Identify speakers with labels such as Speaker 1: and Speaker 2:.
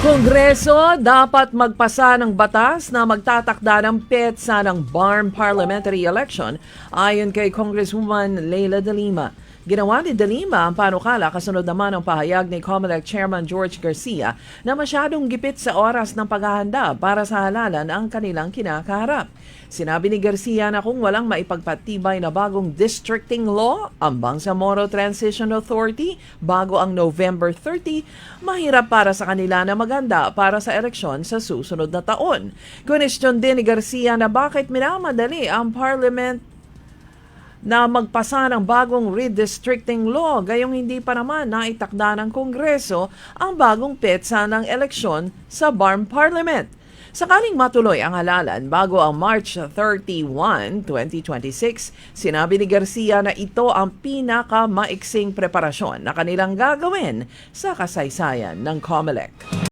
Speaker 1: Kongreso dapat magpasa ng batas na magtatakda ng petsa ng BARM parliamentary election ayon kay Congresswoman Leila de Lima. Ginawa ni de Lima ang panukala kasunod naman ang pahayag ni COMELEC Chairman George Garcia na masyadong gipit sa oras ng paghahanda para sa halalan ang kanilang kinakaharap. Sinabi ni Garcia na kung walang maipagpatibay na bagong districting law ang Bangsamoro Transition Authority bago ang November 30, mahirap para sa kanila na maganda para sa eleksyon sa susunod na taon. Question din ni Garcia na bakit minamadali ang Parliament na magpasa ng bagong redistricting law gayong hindi pa naman naitakda ng Kongreso ang bagong petsa ng eleksyon sa BARM Parliament. Sakaling matuloy ang halalan bago ang March 31, 2026, sinabi ni Garcia na ito ang pinakamaiksing preparasyon na kanilang gagawin sa kasaysayan ng COMELEC.